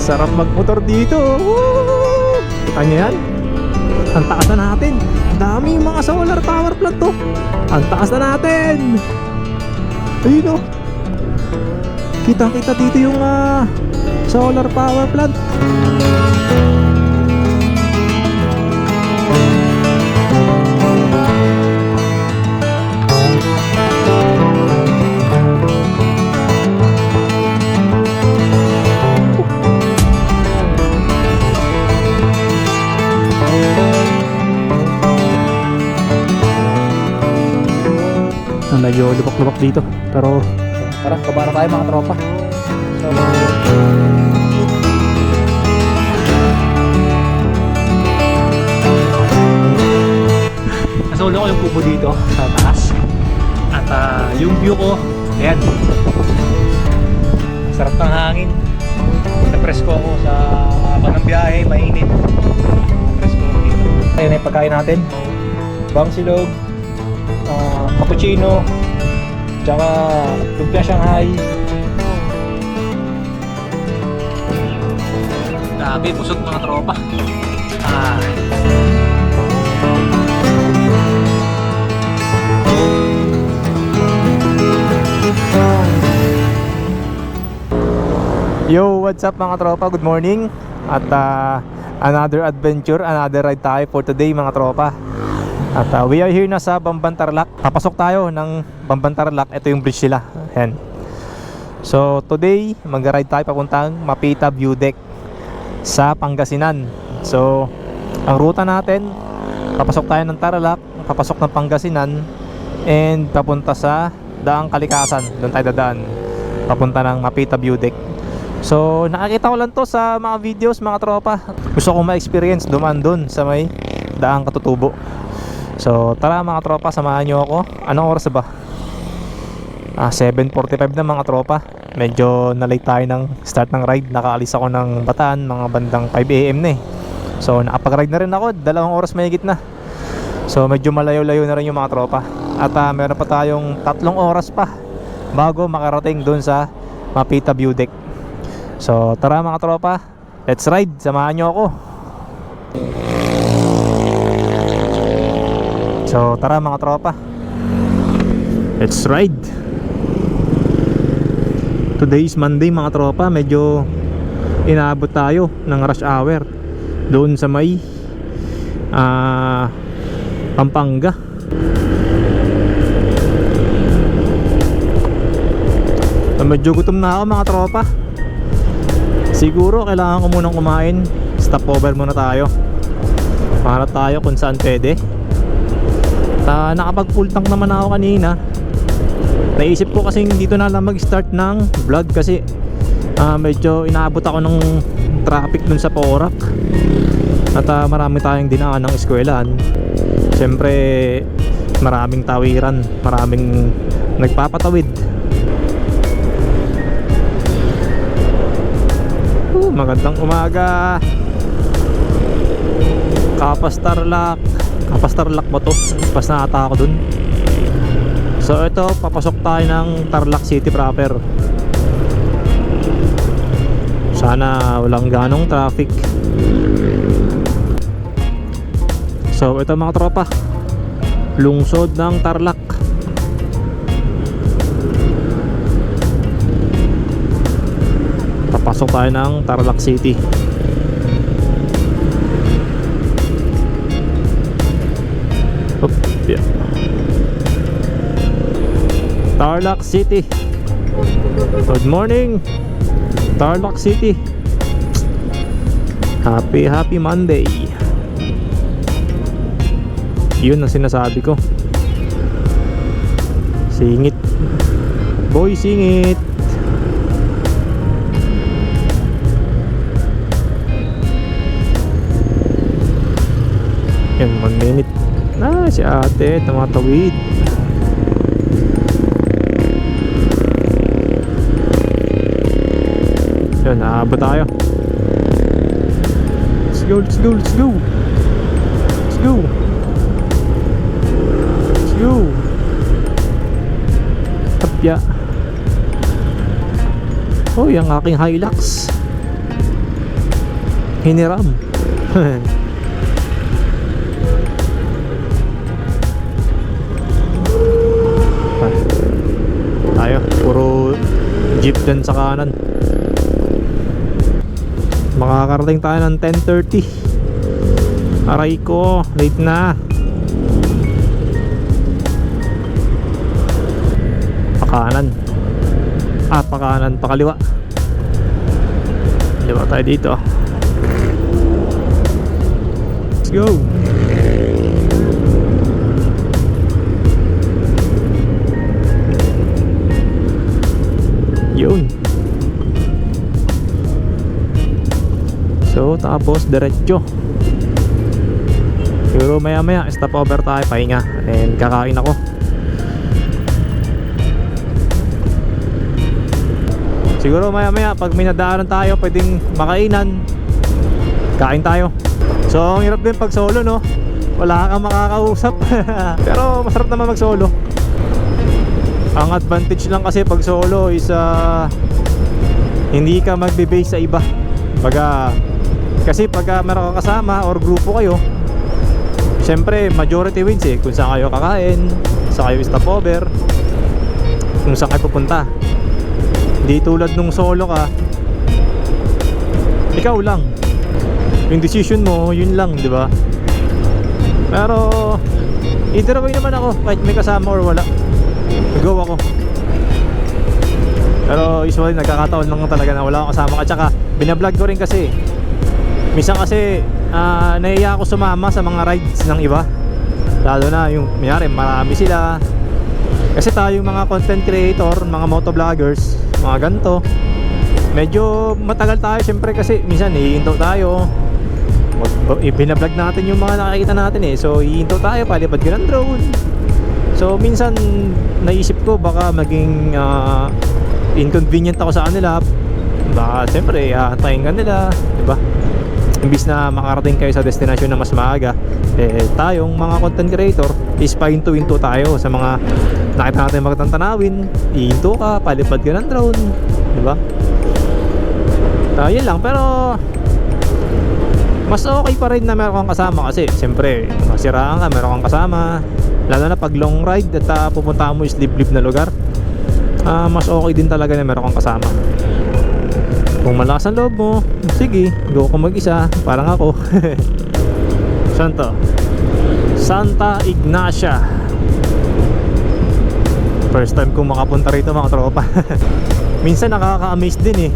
Sarap magmotor dito. Woo! Kita nyo yan? Ang taas na natin. Dami mga solar power plant to. Ang taas na natin. Ayun o. Kita-kita dito yung solar power plant. Medyo lubak-lubak dito, pero tara, baba na tayo mga tropa. So, nasulo ko yung kubo dito sa taas. At yung view ko, ayan, sarap ng hangin. Napresko ako sa habang ng biyahe, mainit. Napresko ako dito. Ayan yung pagkain natin, bang silog, cappuccino, tsaka lumpia Shanghai. Grabe, busog mga tropa. Yo, what's up mga tropa? Good morning. At another adventure, another ride tayo for today mga tropa. At we are here na sa Bamban Tarlac. Papasok tayo ng Bamban Tarlac. Ito yung bridge nila. Ayan. So today mag-ride tayo papuntang Mapita View Deck sa Pangasinan. So ang ruta natin, papasok tayo ng Tarlac, papasok ng Pangasinan, and papunta sa Daang Kalikasan. Doon tayo dadaan papunta ng Mapita View Deck. So nakakita ko lang to sa mga videos mga tropa. Gusto ko ma-experience dumaan doon sa may Daang Katutubo. So tara mga tropa, samahan nyo ako. Anong oras ba? 7:45 na mga tropa. Medyo na-late tayo ng start ng ride. Nakaalis ako ng Bataan mga bandang 5 AM na eh. So nakapag-ride na rin ako, 2 oras mahigit na. So medyo malayo-layo na rin yung mga tropa. At meron pa tayong 3 oras pa bago makarating dun sa Mapita View Deck. So tara mga tropa, let's ride, samahan nyo ako. So tara mga tropa, let's ride. Today is Monday mga tropa. Medyo inaabot tayo ng rush hour doon sa may Pampanga. So, medyo gutom na ako mga tropa. Siguro kailangan ko munang kumain. Stopover muna tayo para tayo kung saan pwede. Nakapag full tank naman ako kanina. Naisip ko kasi dito na lang mag-start ng vlog kasi medyo inaabot ako ng traffic dun sa Porac. At marami tayong dinaan ng eskwelahan. Siyempre maraming tawiran, maraming nagpapatawid. Magandang umaga. Kapas Tarlac ba to? Pas na ata ako dun. So ito, papasok tayo ng Tarlac City proper. Sana walang ganong traffic. So ito mga tropa, lungsod ng Tarlac. Papasok tayo ng Tarlac City. Yeah. Tarlac City. Good morning Tarlac City. Happy Monday. Yun ang sinasabi ko. Singit boy, singit. Yan, 1 minute. Si ate tumatawid. Yan, naabot tayo. Let's go. Tapya. Oh, yung aking Hilux. hiniram. Tayo, puro jeep din sa kanan. Makakarating tayo ng 10:30. Aray ko, late na. Pakanan. Pakanan, pakaliwa. Liwa tayo dito. Let's go. Yun. So tapos diretso. Siguro maya maya stop over tayo, pahinga, and kakain ako. Siguro maya maya pag may nadaanan tayo pwedeng makainan, kain tayo. So ang hirap din pag solo, no? Wala kang makakausap. Pero masarap naman mag solo. Ang advantage lang kasi pag solo is hindi ka magbe-base sa iba. Kasi pag meron kang kasama or grupo kayo, syempre majority wins eh. Kung saan kayo kakain, saan kayo stop over, kung saan kayo pupunta. Di tulad nung solo ka, ikaw lang, yung decision mo yun lang, di ba? Pero either way naman ako, kahit may kasama or wala, go ako. Pero usually nagkakataon lang talaga na wala akong kasama. At saka binablog ko rin kasi minsan kasi nahiya ako sumama sa mga rides ng iba, lalo na yung mayari marami sila. Kasi tayong mga content creator, mga motovloggers, mga ganito, medyo matagal tayo syempre kasi minsan hihinto tayo. Binablog natin yung mga nakikita natin eh. So hihinto tayo, palipad ka ng drone. So minsan naisip ko baka maging inconvenient ako sa kanila. Baka siyempre tayin ka nila, diba? Imbis na makarating kayo sa destination na mas maaga, tayong mga content creator is pahinto-hinto tayo sa mga nakita natin magandang tanawin. Ihinto ka, palipad ka ng drone, diba? Yun lang. Pero mas okay pa rin na meron kang kasama kasi siyempre masiraan ka, meron kang kasama. Lalo na pag long ride at pupunta mo is liblib na lugar, mas okay din talaga na meron kang kasama. Kung malakas ang loob mo, sige, go ka mag-isa, parang ako. Saan to? Santa Ignacia. First time kong makapunta rito mga tropa. Minsan nakaka-amaze din eh,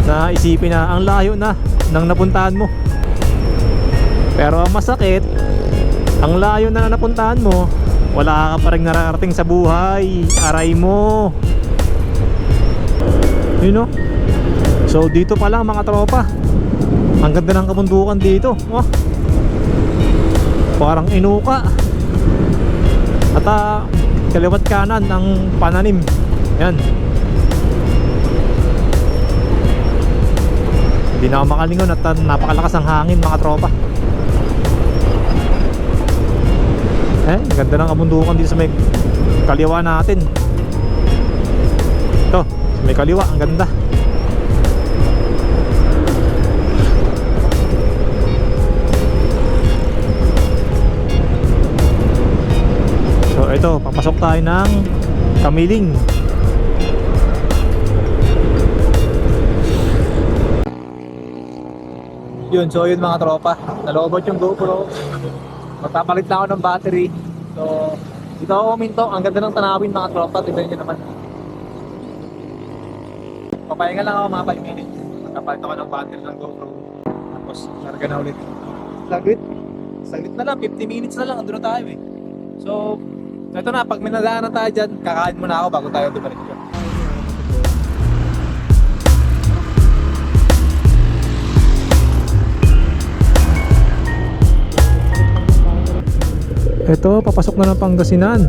na isipin na ang layo na ng napuntahan mo. Pero ang masakit, ang layo na napuntahan mo, wala ka pa rin nararating sa buhay. Aray mo. You know? So dito pa lang mga tropa, ang ganda ng kabundukan dito. Parang inuka. At kaliwat kanan ng pananim. Yan. Hindi na ako makalingon at napakalakas ang hangin mga tropa. Ganda ng kabundukan dito sa may kaliwa natin. Ito, sa may kaliwa, ang ganda. So ito, papasok tayo ng Kamiling. Yun, so yun mga tropa, nalobot yung GoPro. Magpapalit na ako ng battery. So dito ako uminto. Ang ganda ng tanawin mga tropa. Tignan nyo naman. Papahinga lang ako mga 5 minutes. Magpapalit ako ng battery ng GoPro. Tapos larga na ulit. Saglit na lang, 50 minutes na lang, andun na tayo eh. So ito na, pag may nadaanan tayo dyan, kakain muna ako bago tayo dumiretso. Ito, papasok na ng Pangasinan.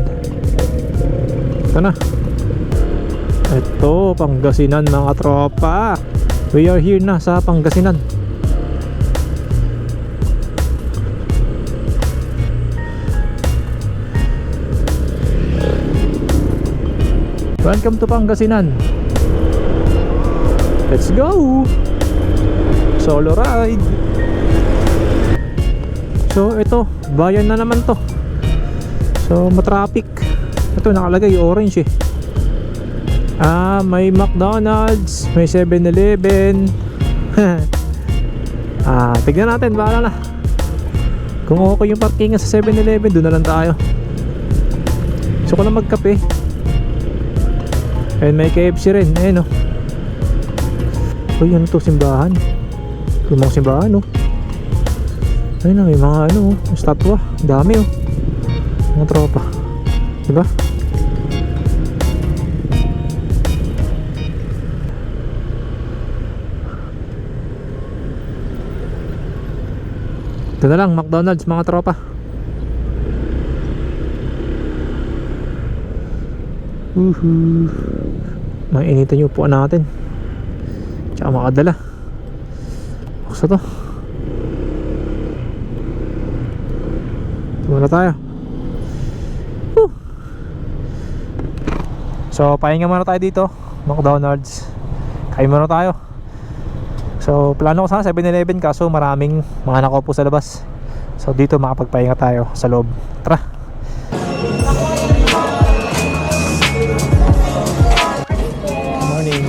Ito na. Ito, Pangasinan mga tropa. We are here na sa Pangasinan. Welcome to Pangasinan. Let's go. Solo ride. So ito, bayan na naman to. So matraffic. Ito nakalagay orange eh. May McDonald's, may 7-Eleven. Tignan natin, bahala na. Kung okay yung parking sa 7-Eleven, doon na lang tayo. Gusto ko lang magkape. And may KFC rin, ayun o. Uy, ano to, simbahan. Yung mga simbahan o. Ayun na, may mga ano, statwa. Dami o. Mga tropa. Diba? Ito na lang, McDonald's mga tropa. Mainitan yung upuan natin. Tsaka makadala. Buksa to. Tumula tayo. So pahinga muna tayo dito, McDonald's. Kain muna tayo. So plano ko sana 7-Eleven, kaso maraming mga nakaupo sa labas. So dito makapagpahinga tayo sa loob. Tara. Morning.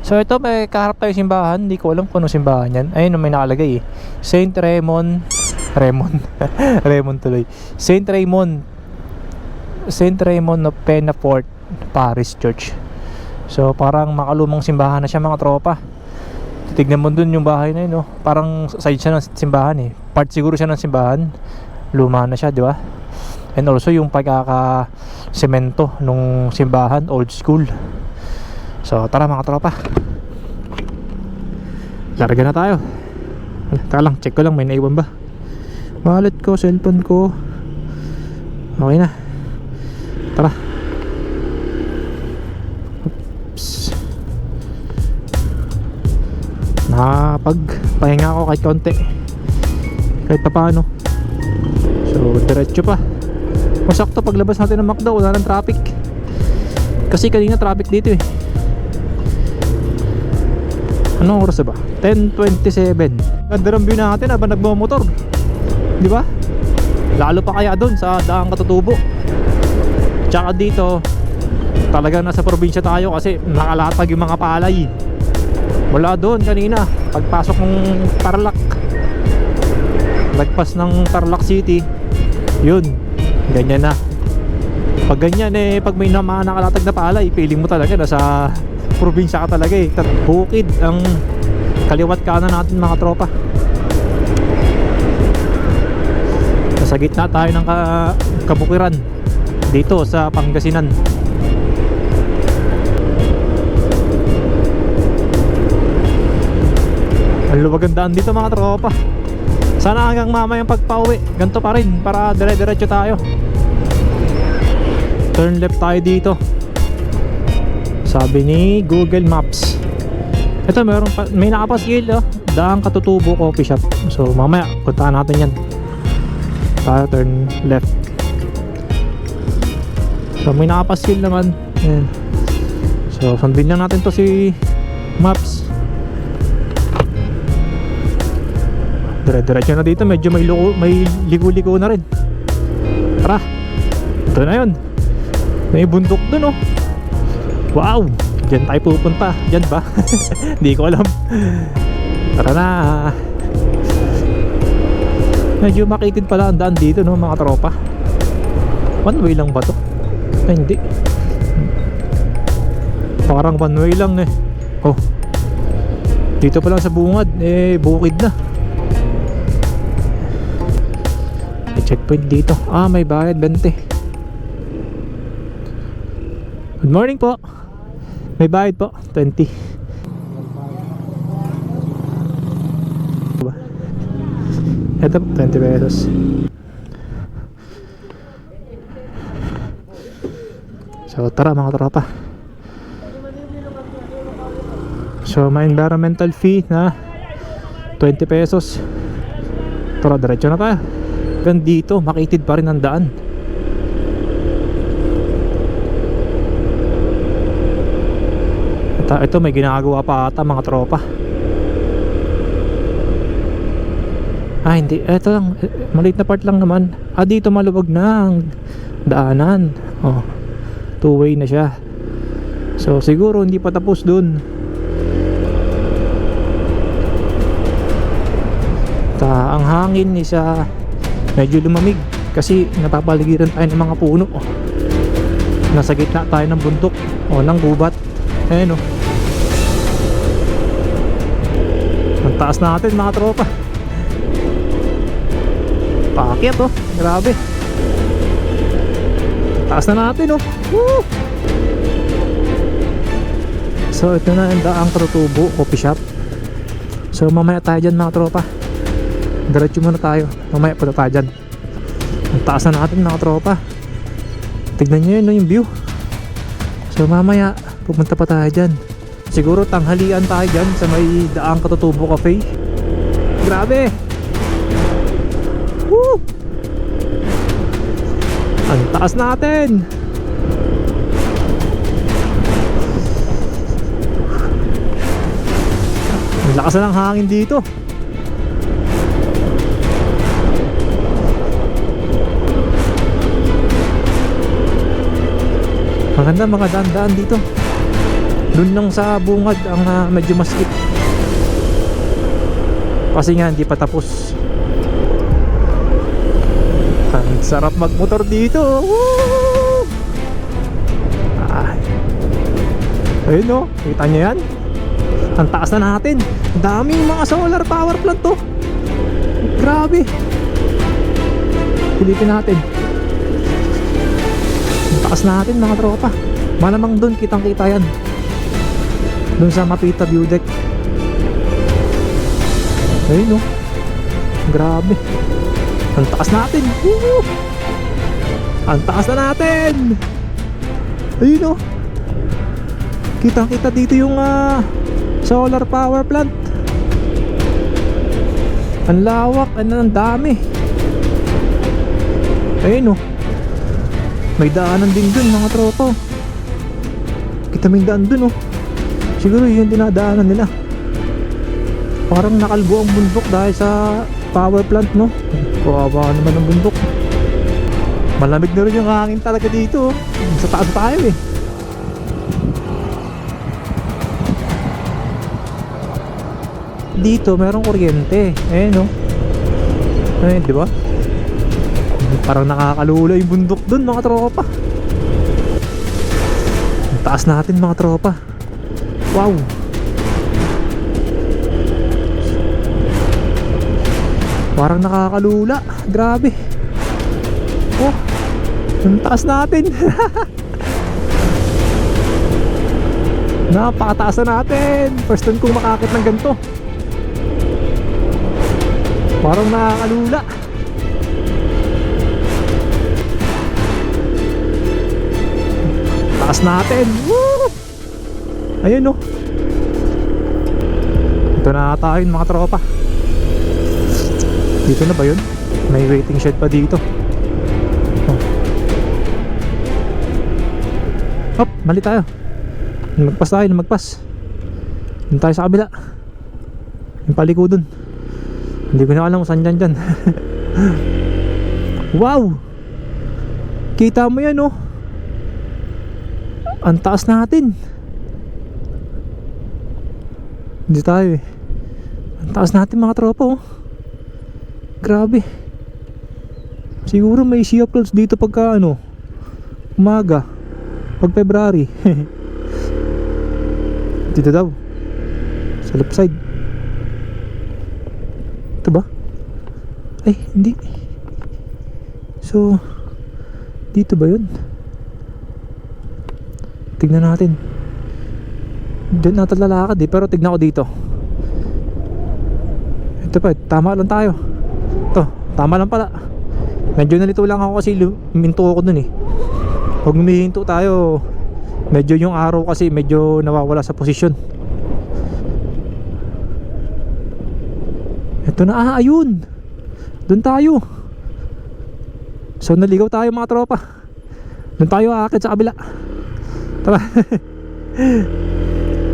So ito, may kaharap tayo simbahan. Hindi ko alam kung ano simbahan yan. Ayun, may nakalagay eh, Saint Raymond Raymond tuloy, Saint Raymond of Penafort Parish Church. So parang makalumang simbahan na siya mga tropa. Titignan mo dun yung bahay na yun, no? Parang side siya ng simbahan eh. Part siguro siya ng simbahan. Luma na siya, di ba? And also yung pagkaka-semento nung simbahan, old school. So tara mga tropa, larga na tayo. Taka lang, check ko lang may naiwan ba. Wallet ko, cellphone ko. Okay na. Tara. Oops. Nakapagpahinga ako kahit konti, kahit pa paano. So diretso pa. Masakto paglabas natin ng McDo, wala ng traffic. Kasi kanina traffic dito eh. Anong oras ba? 10:27. Ganda ng view natin habang nagmamotor, di ba? Lalo pa kaya doon sa Daang Katutubo. Tsaka dito talagang nasa probinsya tayo kasi nakalatag yung mga palay. Wala doon kanina pagpasok ng Tarlac, lagpas ng Tarlac City, yun, ganyan na. Pag ganyan eh, pag may mga nakalatag na palay, feeling mo talaga nasa probinsya ka talaga eh. Bukid ang kaliwat kanan natin mga tropa. Nasa gitna tayo ng kabukiran dito sa Pangasinan. Ang luwag ang daan dito mga tropa. Sana hanggang mamayang pagpauwi ganito pa rin para dire-diretso tayo. Turn left tayo dito, sabi ni Google Maps. Ito may nakapaskil oh, Daang Katutubo Coffee Shop. So mamaya puntahan natin yan. Tayo turn left. So may nakapaskil naman. Ayan. So sundin lang natin to si Maps. Dire-diretso na dito, medyo may ligo-ligo na rin. Tara. Ito na yun. May bundok dun oh. Wow, diyan tayo pupunta. Diyan ba? Hindi ko alam. Tara na. Medyo makitid pala ang daan dito no mga tropa. One way lang ba to? Ay, hindi. Parang one way lang eh. Oh, dito pa lang sa bungad eh, bukid na. May checkpoint dito. May bayad 20. Good morning po. May bayad po, 20. Ito, 20 pesos. So tara mga tropa. So may environmental fee na 20 pesos. Tara, diretso na tayo. Hanggang dito, makitid pa rin ang daan. At ito may ginagawa pa ata mga tropa. Hindi, eto lang, maliit na part lang naman. Dito maluwag na ang daanan. Two-way na siya. So siguro hindi pa tapos dun. Ang hangin is medyo lumamig kasi napapaligiran tayo ng mga puno. Nasa gitna tayo ng bundok ng gubat. Ayan ang taas natin mga tropa. Paakyat grabe. Taas na natin Woo! So ito na ang Daang Katutubo Coffee Shop. So mamaya tayo dyan mga tropa. Diretso muna tayo. Mamaya punta tayo dyan. Ang taas na natin mga tropa. Tignan nyo yun yung view. So mamaya pupunta pa tayo dyan. Siguro tanghalian tayo dyan sa may Daang Katutubo Cafe. Grabe. Woo! Ang taas natin. Ang lakas na ng hangin dito. Maganda mga daan-daan dito. Doon lang sa bungad ang medyo masikip. Kasi nga hindi pa tapos. Ang sarap magmotor dito. Woo! Ayun kita nyo yan. Ang taas na natin. Daming mga solar power plant Grabe. Pilitin natin. Ang taas natin mga tropa. Malamang doon kitang kita yan. Doon sa Mapita View Deck. Ayun grabe. Ang taas natin. Woo! Ang taas na natin. Ayun kitang kita dito yung solar power plant. Ang lawak, ang dami. Ayun may daanan din dun mga tropa. Kita may daan dun siguro yun dinadaanan nila. Parang nakalbo ang bundok dahil sa power plant kawawa naman ang bundok. Malamig na rin yung hangin talaga dito sa taas tayo Dito merong kuryente. Ayun ayun diba? Parang nakakalula yung bundok dun mga tropa. Ang taas natin mga tropa. Wow. Parang nakakalula. Grabe. Ang taas natin. Napakataas na natin. First time kong makakit ng ganito. Parang nakakalula. Taas natin. Woo! Ayun Ito na tayo mga tropa. Dito na ba yun? May waiting shed pa dito. Hop, mali tayo. Magpas tayo, magpas. Doon tayo sa kabila. Yung paliko dun. Hindi ko na alam kung saan dyan. Wow! Kita mo yan ang taas natin. Hindi tayo ang taas natin mga tropa Grabe. Siguro may sea of clouds dito pagka umaga, pag February. Dito daw sa left side. Ito ba? Ay hindi. So dito ba yun? Tignan natin. Doon natin lalakad pero tignan ko dito. Ito pa, tama lang tayo. Ito, tama lang pala. Medyo nalito lang ako kasi minto ako dun Pag humihinto tayo, medyo yung araw kasi medyo nawawala sa posisyon. Ito na, ayun. Doon tayo. So naligaw tayo mga tropa. Doon tayo aakit sa kabila. Tara.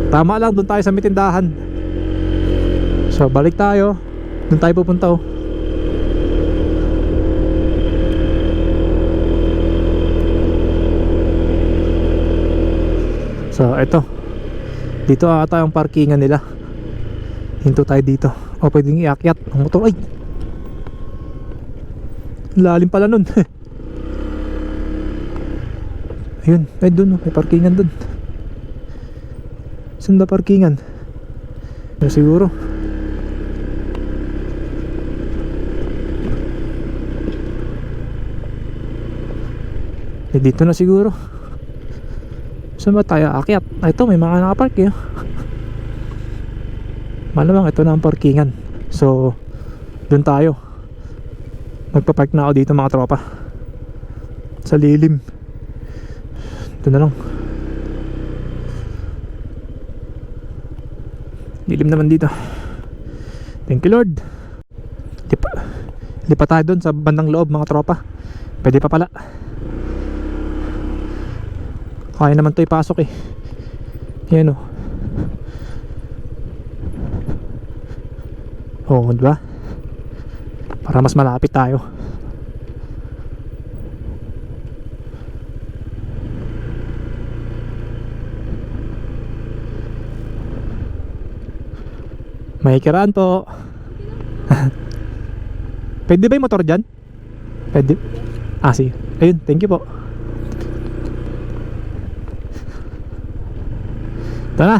Tama lang, doon tayo sa may tindahan. So balik tayo. Doon tayo pupunta oh. So ito, dito ata yung parkingan nila. Hinto tayo dito. O pwedeng iakyat ang motor. Ay, lalim pala nun. Ayun, ay dun, may parkingan dun. Saan ba parkingan? Ano siguro? Eh dito na siguro. Saan ba tayo aakyat? Ah, ito may mga nakapark eh. Malamang ito na ang parkingan. So dun tayo. Magpapark na ako dito mga tropa. Sa lilim. Ito na lang. Lilim naman dito. Thank you Lord. Lipa tayo dun sa bandang loob mga tropa. Pwede pa pala. Kaya naman to ipasok eh. Yan o. Oo, diba? Para mas malapit tayo. May kiraan po. Pwede ba yung motor dyan? Pwede. Ah, sige. Ayun, thank you po. Ito na.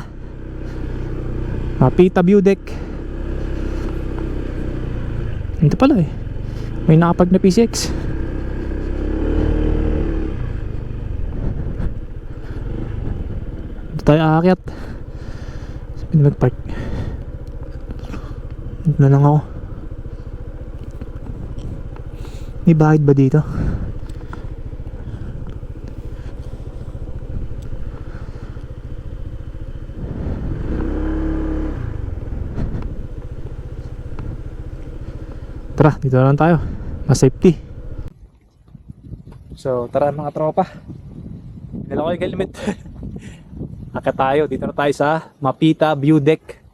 Mapita view deck. Ito pala eh. May nakapag na PCX. Ito tayo aakyat. Sabi na mag-park. Ito na lang ako. May bahid ba dito? Tara, dito na lang tayo. Mas safety. So, tara mga tropa. Dala ko yung helmet. Akit tayo. Dito na tayo sa Mapita View Deck.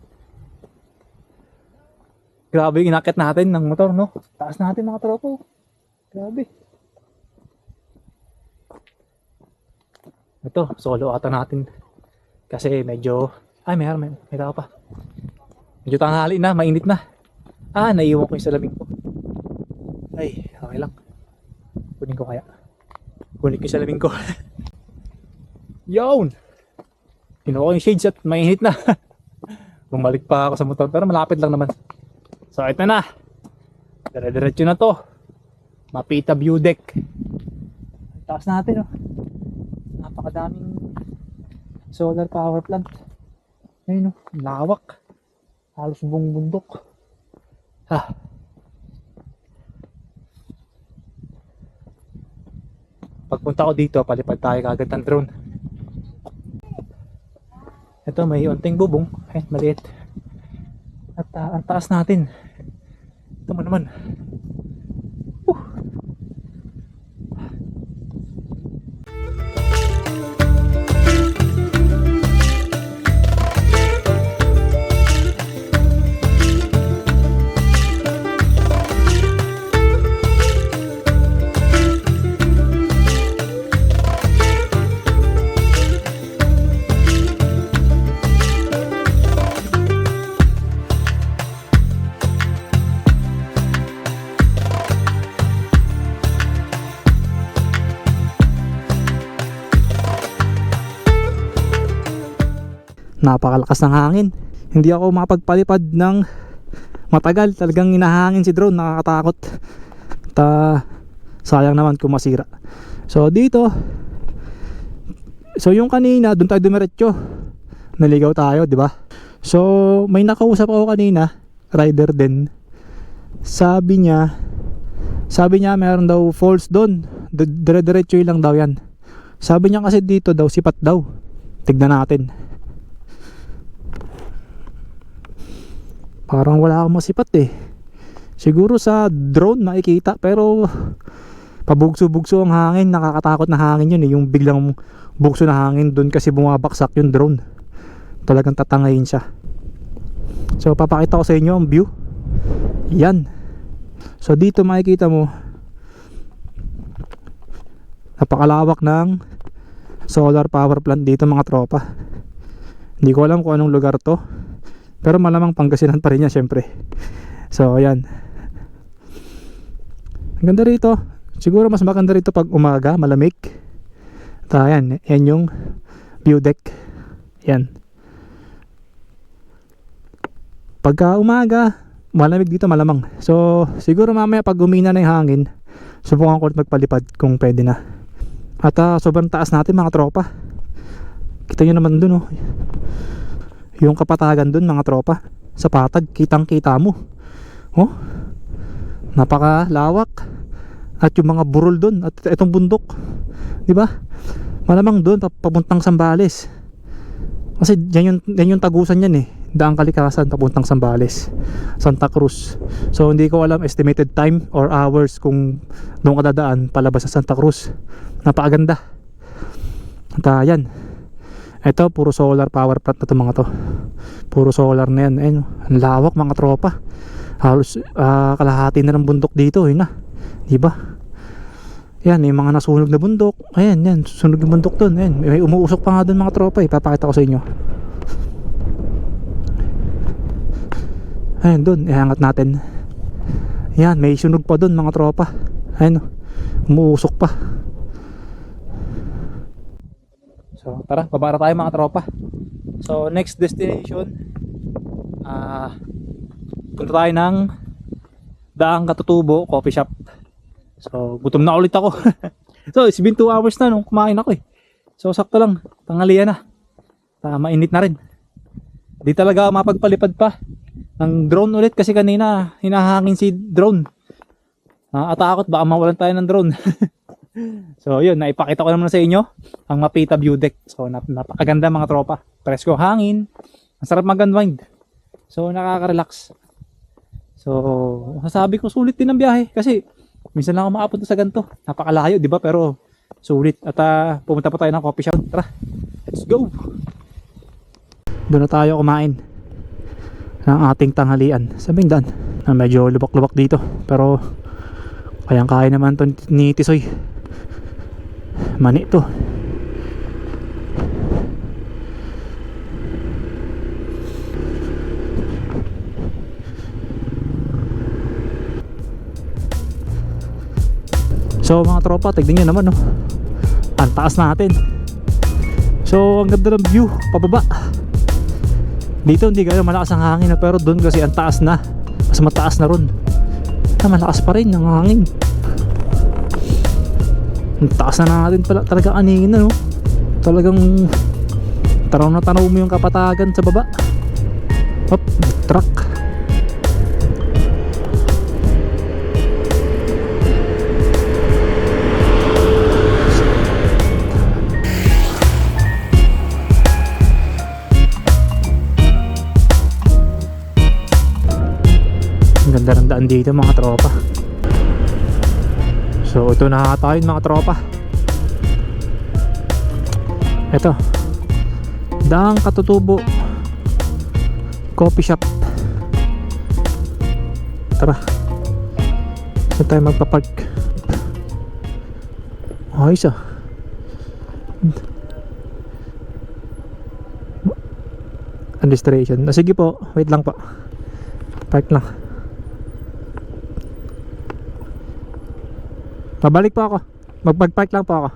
Grabe yung inakit natin ng motor, no? Taas natin mga tropa. Grabe. Ito, solo ata natin. Kasi medyo... Ay, may tao pa. Medyo tanghali na, mainit na. Ah, naiiwan ko yung salamin ko. Ay, okay lang. Kunin ko kaya. Kunin ko yung salamin ko. Yun! Kinuha ko yung shades at mainit na. Bumalik pa ako sa motor pero malapit lang naman. So ito na. Dire-diretso na to. Mapita View Deck. Taas natin oh. Napakadaming solar power plant. Ayun oh, lawak. Halos buong bundok. Ha. Pagpunta ko dito, palipad tayo kagad ng drone. Ito may unting bubong. Ay, maliit. At ang taas natin. Ito mo naman. Napakalakas ng hangin. Hindi ako makapagpalipad ng matagal. Talagang inahangin si drone, nakakatakot. At sayang naman kung masira. So dito, so yung kanina doon tayo dumiretso. Naligaw tayo, di ba? So may nakausap ako kanina, rider din. Sabi niya meron daw falls doon. Dire-diretso lang daw yan. Sabi niya kasi dito daw sipat daw. Tignan natin. Parang wala akong masipat eh. Siguro sa drone nakikita, pero pabugso-bugso ang hangin, nakakatakot na hangin yun eh, yung biglang bugso na hangin doon kasi bumabaksak yung drone. Talagang tatangayin siya. So papakita ko sa inyo ang view. Yan. So dito makikita mo napakalawak ng solar power plant dito mga tropa. Hindi ko alam kung anong lugar to, pero malamang Pangasinan pa rin yan syempre. So ayan, ang ganda rito. Siguro mas maganda rito pag umaga, malamig. At ayan, yan yung view deck. Yan. Pagka umaga, malamig dito malamang. So siguro mamaya pag umina na yung hangin, subukan ko magpalipad kung pwede na. At sobrang taas natin mga tropa. Kita nyo naman dun oh, yung kapatagan dun mga tropa. Sa patag, kitang kita mo oh, napakalawak. At yung mga burol dun, at itong bundok, di ba? Malamang dun papuntang Zambales. Kasi yan yung tagusan yan eh, Daang Kalikasan papuntang Zambales, Santa Cruz. So hindi ko alam estimated time or hours kung doon ka dadaan palabas sa Santa Cruz. Napakaganda. At yan, ito puro solar power plant na to mga to. Puro solar na yan. Ayun, ang lawak mga tropa. Halos kalahati na ng bundok dito yun na, diba? Yan, may mga nasunog na bundok. Ayan, yan, sunog yung bundok dun. Ayan, may umuusok pa nga dun mga tropa eh. Papakita ko sa inyo. Ayan dun, ihangat natin. Yan, may sunog pa dun mga tropa. Ayan, umuusok pa. So tara, baba na tayo mga tropa. So next destination, punta tayo ng Daang Katutubo Coffee Shop. So gutom na ulit ako. So it's been 2 hours na nung kumain ako eh. So sakto lang, tanghalian na. Mainit na rin. Di talaga mapagpalipad pa ng drone ulit kasi kanina hinahangin si drone. Atakot baka mawalan tayo ng drone. So yun, naipakita ko naman sa inyo ang Mapita view deck. So napakaganda mga tropa. Presko hangin, ang sarap mag-unwind. So nakaka-relax. So sasabi ko sulit din ang biyahe kasi minsan lang ako makapunta sa ganito. Napakalayo, di ba? Pero sulit. At pumunta pa tayo ng coffee shop. Tara, let's go! Doon na tayo kumain ng ating tanghalian. Sabing daan. Medyo lubak-lubak dito. Pero kayang-kaya naman to ni Tisoy. Mani to. So mga tropa, tignan nyo naman no, ang taas natin. So ang ganda ng view pababa. Dito hindi gano'n malakas ang hangin no, pero doon kasi ang taas na, mas mataas na ron. Malakas pa rin ang hangin. Ang taas na natin pala talaga aningin na no. Talagang tanaw na tanaw mo yung kapatagan sa baba. Hop, truck. Ganda ng daan dito mga tropa. So ito na tayo mga tropa. Ito Daang Katutubo Coffee Shop. Tara, saan tayo magpapark? Ayos ah. Registration. Sige po, wait lang po. Park lang. Pabalik po ako. Mag-park lang po ako.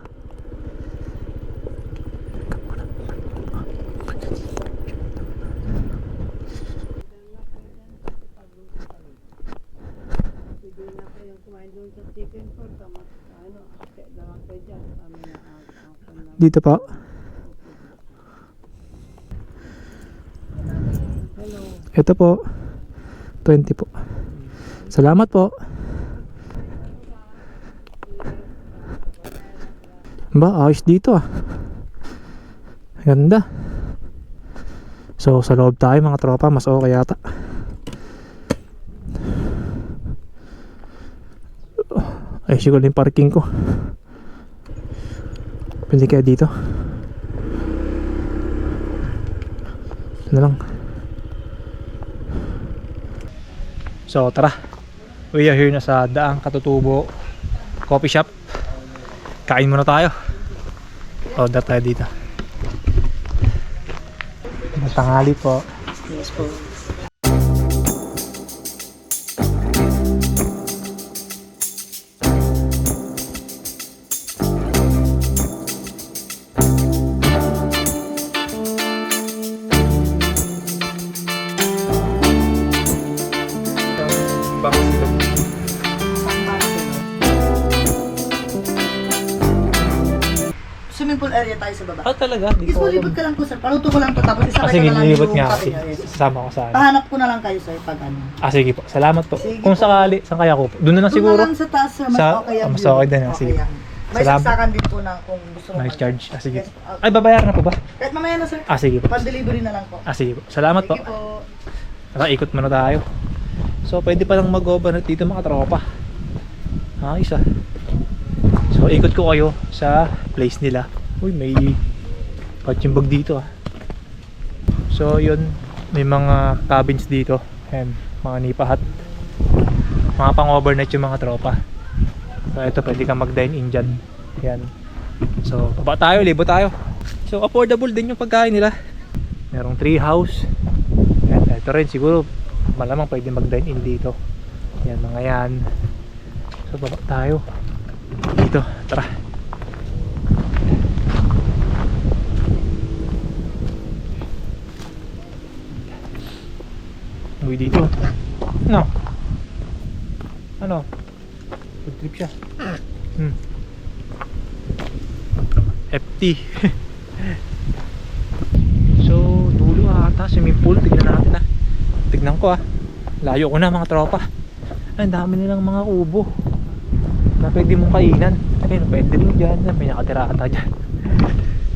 Dito po. Ito po. 20 po. Salamat po. Ba, ayos dito ah. Ganda. So sa loob tayo mga tropa, mas okay yata. Ay, siguro yung parking ko. Pwede kaya dito? Ito na lang. So tara, we are here na sa Daang Katutubo Coffee Shop. Kain muna tayo. Order tayo dito. Matanghali po. Yes po. Swimming pool area tayo sa baba. Ah, talaga? Di Yes po, ko libot ka lang po sir. Paluto ko lang po tapos isakay sige, ko na lang nilibot yung nga. kape. Yes. Sasama ko sa ano. Pahanap ko na lang kayo sir pag ano. Ah, sige po. Salamat po. Sige Kung po. sakali, saan kaya ko? Doon na lang Doon siguro. na lang sa taas sir, mas Sa- okay ang mas view. okay din, sige. yan. May Salamat. saksakan din po na kung gusto mo. May mag- charge. Ah, sige. Yes, Ay, babayaran na po ba? kahit mamaya na sir. Ah, sige po. Pan-delivery na lang po. Ah, sige po. Salamat po. Sige po. Tara, ikot muna tayo. So, pwede pa lang mag-overnight dito mga tropa. Ayos ah. So, ikot ko kayo sa place nila. Uy, may pachimbag dito ah. So, yun. May mga cabins dito. Ayan, mga nipa hut. Mga pang-overnight yung mga tropa. So, ito, pwede kang mag-dine-in dyan. Ayan. So, baba tayo, libo tayo. So, affordable din yung pagkain nila. Merong tree house. Ayan, ito rin siguro malamang pwede mag-dine-in dito. Yan, mga yan. So, baba tayo. Dito, tara. Uy, dito. Ano? Ano? Food trip siya. FT. So, dulo ata, swimming pool. Tignan natin ah. Tignan ko ah. Layo ko na mga tropa. Ay, ang dami nilang mga kubo na pwede mong kainan. Ayun, pwede rin dyan. May nakatira ata dyan.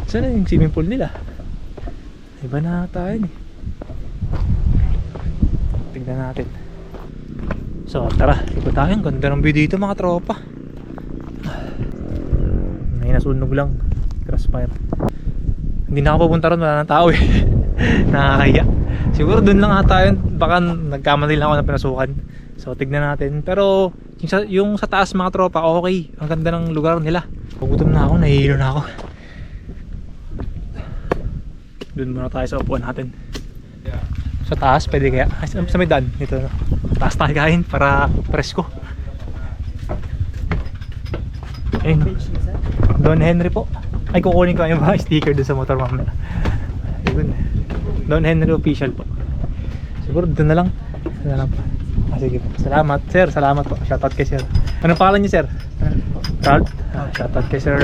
Saan na yung swimming pool nila? Iba na ata yun eh. Tignan natin. So, tara. Ikot tayo. Ang ganda ng view dito mga tropa. May nasunog lang. Crossfire. Hindi na ako pupunta ron, wala nang tao eh. Nakakahiya. Siguro dun lang ata yun. Baka nagkamali lang ako na pinasukan. So tignan natin. Pero yung sa taas mga tropa, okay. Ang ganda ng lugar nila. Pagutom na ako, nahihilo na ako. Dun muna tayo sa upuan natin. Sa taas, pwede kaya? Ay, sa may daan. Ito na. Taas tayo kain para presko. Ayun. Don Henry po. Ay, kukunin ko yung mga sticker dun sa motor mamaya. Ayun. Don Henry official po. Siguro doon na lang. Doon na lang po. Ah, sige po. Salamat. Sir, salamat po. Shoutout kay sir. Anong pangalan niyo, sir? Carl? Ah, shoutout kay sir.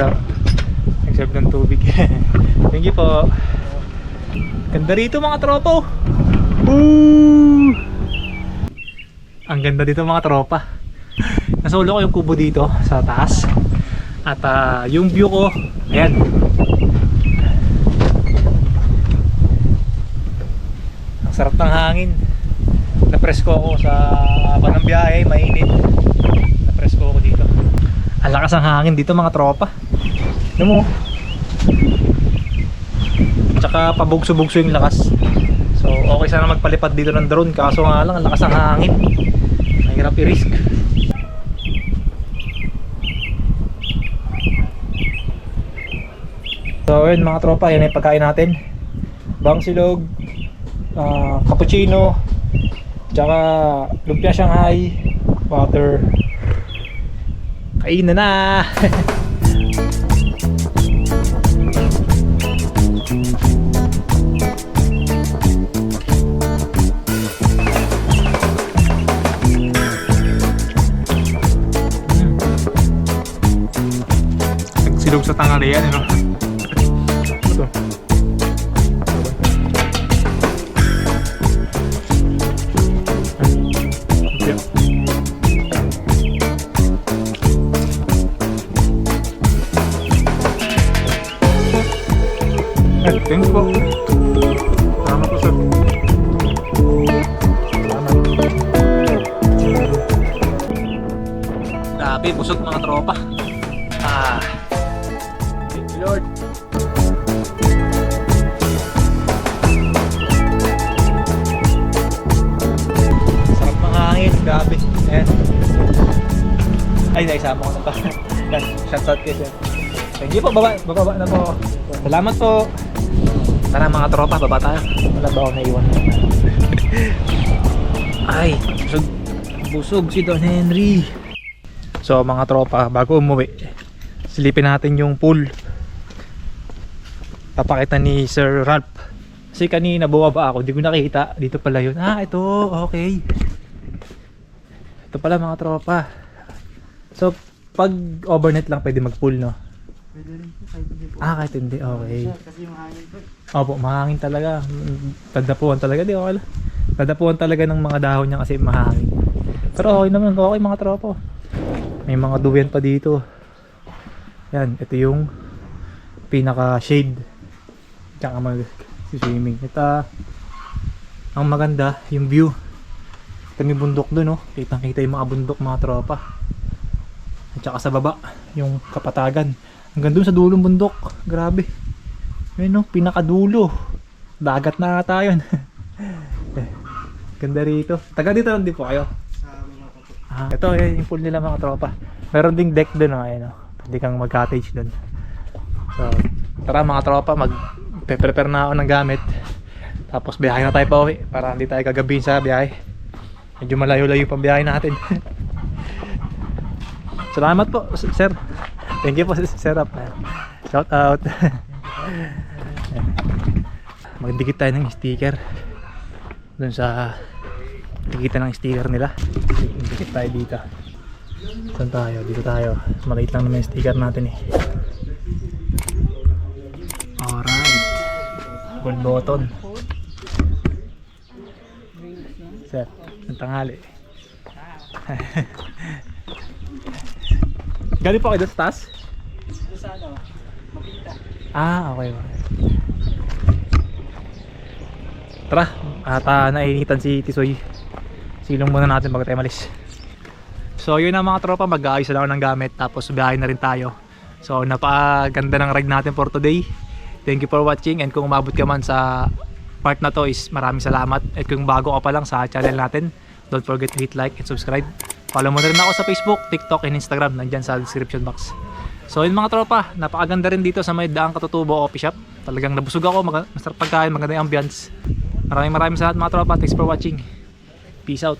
Nag-serve ng tubig. Thank you po. Ganda rito mga tropa. Woo! Ang ganda dito mga tropa. Nasolo ko yung kubo dito sa taas. At yung view ko, ayan. Ang sarap ng hangin. Napresko ako sa habang ng biyahe, mainit. Napresko ako dito. Ang lakas ng hangin dito mga tropa. Ano mo? Tsaka pabugso-bugso yung lakas. So okay sana magpalipad dito ng drone. Kaso nga lang, ang lakas ng hangin. Mahirap i-risk. So yun mga tropa, yan yung pagkain natin. Bangsilog, cappuccino, tsaka lumpia Shanghai, water. Kain na! Nagsilog sa tanghalian, ano? Ito. Thanks po. Salamat po sir. Salamat. Grabe busog mga tropa. Thank you Lord. Sarap mga hangin, grabe. Ayan. Ay, naisama ko na pa. Shoutout kayo sir. Thank you po, baba na po. Salamat po. Tara mga tropa, baba tayo. Wala ba ako naiwan? Ay, busog si Don Henry. So mga tropa, bago umuwi, silipin natin yung pool. Papakita ni Sir Ralph. Kasi kanina bumaba ako, hindi ko nakita. Dito pala yun. Ito, okay. Ito pala mga tropa. So, pag overnight lang pwede mag-pool, no? Pwede rin po, kahit hindi po. Kahit hindi, okay. Kasi mahangin po. Opo, mahangin talaga. Tadapuan talaga, di okay lang. Tadapuan talaga ng mga dahon niya kasi mahangin. Pero okay naman, okay mga tropa. May mga duyan pa dito. Yan, ito yung pinaka shade. Diyan ka mag-swimming. Ito, ang maganda, yung view. Kami bundok dun, no? Kitang-kita yung mga bundok, mga tropa. At saka sa baba, yung kapatagan. Hanggang dun sa dulong bundok. Grabe. Ayun, no? Pinakadulo. Dagat na ata yun. Ganda rito. Taga dito lang din po kayo. Ito, yung pool nila mga tropa. Meron ding deck dun, no? Ayun, no? Pwede kang mag-cottage dun. So, tara mga tropa, mag-prepare na ako ng gamit. Tapos biyahe na tayo pa uwi para hindi tayo gagabihin sa biyahe. Medyo malayo-layo pa biyahe natin. Salamat po, sir. Thank you po, sir. Shout out. Magdikit tayo ng sticker dun sa dikitan ng sticker nila. Dikit tayo dito. Saan tayo? Dito tayo. Maliit lang naman yung sticker natin eh. Alright. Gold button. Sir, ang tanghali. Galing po kayo doon sa taas? Doon sa ano, Mapita. Okay. Tara, at nainitan si Tisoy. Silong muna natin bago tayo malis. So yun na mga tropa, mag-aayos na ako ng gamit. Tapos biyahe na rin tayo. So napakaganda ng ride natin for today. Thank you for watching. And kung umabot ka man sa part na to is maraming salamat. At kung bago ka pa lang sa channel natin, don't forget to hit like and subscribe. Follow mo na rin ako sa Facebook, TikTok, and Instagram. Nandyan sa description box. So yun mga tropa, napakaganda rin dito sa may Daang Katutubo Coffee Shop. Talagang nabusog ako, masarap pagkain, maganda yung ambience. Maraming salamat mga tropa. Thanks for watching. Peace out.